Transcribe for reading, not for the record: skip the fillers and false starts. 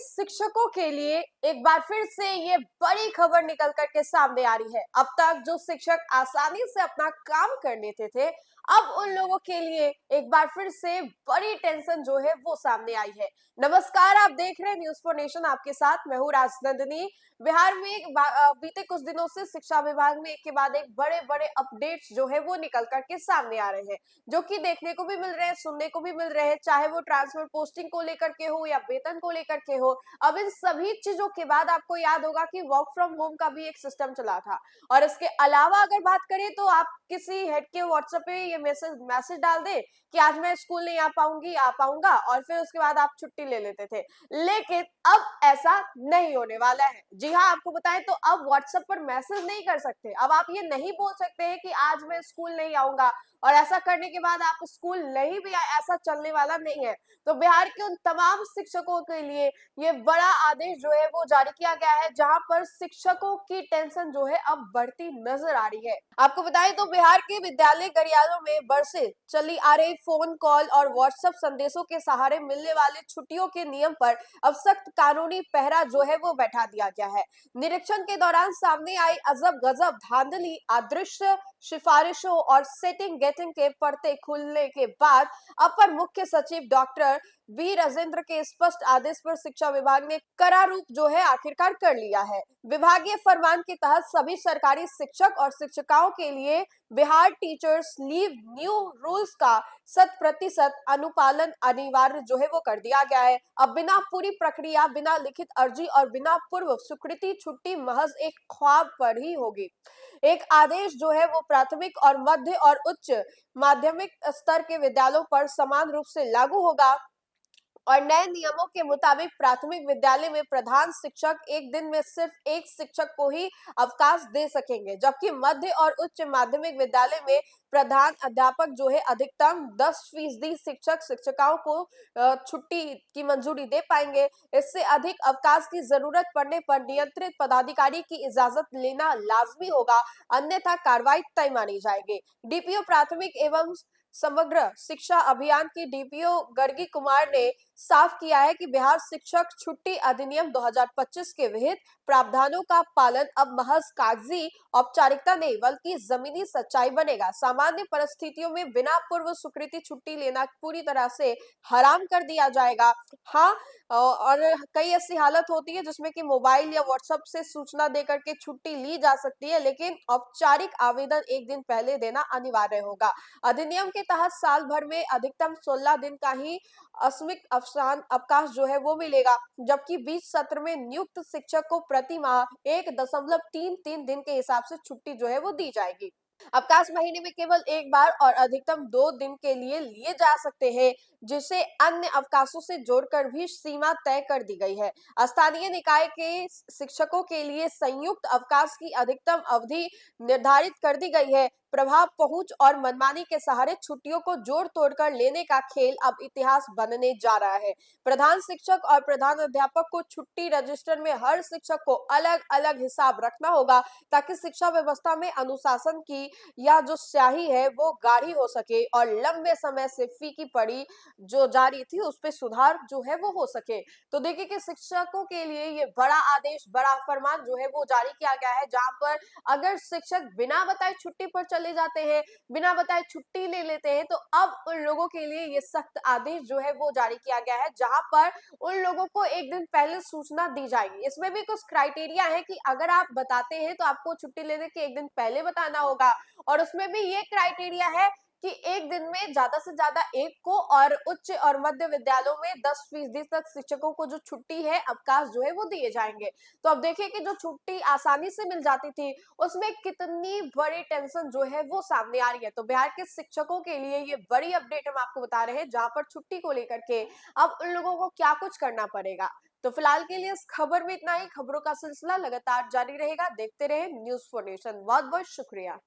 शिक्षकों के लिए एक बार फिर से ये बड़ी खबर निकल कर के सामने आ रही है। अब तक जो शिक्षक आसानी से अपना काम कर लेते थे, अब उन लोगों के लिए एक बार फिर से बड़ी टेंशन जो है वो सामने आई है। नमस्कार, आप देख रहे हैं न्यूज़ फॉर नेशन, आपके साथ मैं हूँ राजनंदिनी। बिहार में बीते कुछ दिनों से शिक्षा विभाग में एक के बाद एक बड़े बड़े अपडेट्स जो है वो निकल करके सामने आ रहे हैं, जो कि देखने को भी मिल रहे हैं, सुनने को भी मिल रहे हैं, चाहे वो ट्रांसफर पोस्टिंग को लेकर के हो या वेतन को लेकर के हो। अब इन सभी चीजों के बाद आपको याद होगा कि वर्क फ्रॉम होम का भी एक सिस्टम चला था, और इसके अलावा अगर बात करें तो आप किसी हेड के व्हाट्सएप पे ये मैसेज डाल दे कि आज मैं स्कूल नहीं आ पाऊंगा, और फिर उसके बाद आप छुट्टी ले लेते थे। लेकिन अब ऐसा नहीं होने वाला है। जी हाँ, आपको बताएं तो अब व्हाट्सएप पर मैसेज नहीं कर सकते। अब आप ये नहीं बोल सकते हैं कि आज मैं स्कूल नहीं आऊंगा, और ऐसा करने के बाद आप स्कूल नहीं भी आए, ऐसा चलने वाला नहीं है। तो बिहार के उन तमाम शिक्षकों के लिए ये बड़ा आदेश जो है वो जारी किया गया है, जहां पर शिक्षकों की टेंशन जो है अब बढ़ती नजर आ रही है। आपको बताएं तो बिहार के विद्यालय गलियारों में बरसे चली आ रही फोन कॉल और व्हाट्सएप संदेशों के सहारे मिलने वाले छुट्टियों के नियम पर अब सख्त कानूनी पहरा जो है वो बैठा दिया गया है। निरीक्षण के दौरान सामने आई अजब गजब धांधली, अदृश्य सिफारिशों और सेटिंग गेटिंग के पर्दे खुलने के बाद अपर मुख्य सचिव डॉक्टर बी राजेंद्र के स्पष्ट आदेश पर शिक्षा विभाग ने कड़ा रूप जो है आखिरकार कर लिया है। विभागीय फरमान के तहत सभी सरकारी शिक्षक और शिक्षिकाओं के लिए Bihar teachers leave new rules का 100% अनुपालन अनिवार्य जो है वो कर दिया गया है। अब बिना पूरी प्रक्रिया, बिना लिखित अर्जी और बिना पूर्व स्वीकृति छुट्टी महज एक ख्वाब पर ही होगी। एक आदेश जो है वो प्राथमिक और मध्य और उच्च माध्यमिक स्तर के विद्यालयों पर समान रूप से लागू होगा, और नए नियमों के मुताबिक प्राथमिक विद्यालय में प्रधान शिक्षक एक दिन में सिर्फ एक शिक्षक को ही अवकाश दे सकेंगे, जबकि मध्य और उच्च माध्यमिक विद्यालय में प्रधान अध्यापक जो है अधिकतम 10% शिक्षक शिक्षिकाओं को छुट्टी की मंजूरी दे पाएंगे। इससे अधिक अवकाश की जरूरत पड़ने पर नियंत्रित पदाधिकारी की इजाजत लेना लाजमी होगा, अन्यथा कार्रवाई तय मानी जाएगी। डीपीओ प्राथमिक एवं समग्र शिक्षा अभियान की डीपीओ गर्गी कुमार ने साफ किया है कि बिहार शिक्षक छुट्टी अधिनियम 2025 के विहित प्रावधानों का पालन अब महज कागजी औपचारिकता नहीं बल्कि जमीनी सच्चाई बनेगा। सामान्य परिस्थितियों में बिना पूर्व स्वीकृति छुट्टी लेना पूरी तरह से हराम कर दिया जाएगा। हाँ, और कई ऐसी हालत होती है जिसमें कि मोबाइल या व्हाट्सएप से सूचना देकर के छुट्टी ली जा सकती है, लेकिन औपचारिक आवेदन एक दिन पहले देना अनिवार्य होगा। अधिनियम के तहत साल भर में अधिकतम 16 दिन का ही अस्मिक अवकाश जो है वो मिलेगा, जबकि बीच सत्र में नियुक्त शिक्षक को प्रति माह 1.33 दिन के हिसाब से छुट्टी जो है वो दी जाएगी। अवकाश महीने में केवल एक बार और अधिकतम 2 दिन के लिए लिए जा सकते हैं, जिसे अन्य अवकाशों से जोड़कर भी सीमा तय कर दी गई है। स्थानीय निकाय के शिक्षकों के लिए संयुक्त अवकाश की अधिकतम अवधि निर्धारित कर दी गई है। प्रभाव, पहुंच और मनमानी के सहारे छुट्टियों को जोड़ तोड़कर लेने का खेल अब इतिहास बनने जा रहा है। प्रधान शिक्षक और प्रधान अध्यापक को छुट्टी रजिस्टर में हर शिक्षक को अलग अलग हिसाब रखना होगा, ताकि शिक्षा व्यवस्था में अनुशासन की या जो स्याही है वो गाढ़ी हो सके, और लंबे समय से फीकी पड़ी जो जारी थी उस पर सुधार जो है वो हो सके। तो देखिए कि शिक्षकों के लिए ये बड़ा आदेश, बड़ा फरमान जो है वो जारी किया गया है, जहां पर अगर शिक्षक बिना बताए छुट्टी पर चले जाते हैं, बिना बताए छुट्टी ले लेते हैं, तो अब उन लोगों के लिए ये सख्त आदेश जो है वो जारी किया गया है, जहां पर उन लोगों को एक दिन पहले सूचना दी जाएगी। इसमें भी कुछ क्राइटेरिया है कि अगर आप बताते हैं तो आपको छुट्टी लेने के एक दिन पहले बताना होगा, और उसमें भी ये क्राइटेरिया है कि एक दिन में ज्यादा से ज्यादा एक को, और उच्च और मध्य विद्यालयों में 10% तक शिक्षकों को जो छुट्टी है, अवकाश जो है वो दिए जाएंगे। तो अब देखिए कि जो छुट्टी आसानी से मिल जाती थी, उसमें कितनी बड़ी टेंशन जो है वो सामने आ रही है। तो बिहार के शिक्षकों के लिए ये बड़ी अपडेट हम आपको बता रहे हैं, जहां पर छुट्टी को लेकर के अब उन लोगों को क्या कुछ करना पड़ेगा। तो फिलहाल के लिए इस खबर में इतना ही। खबरों का सिलसिला लगातार जारी रहेगा, देखते रहे न्यूज़ फॉर नेशन। बहुत बहुत शुक्रिया।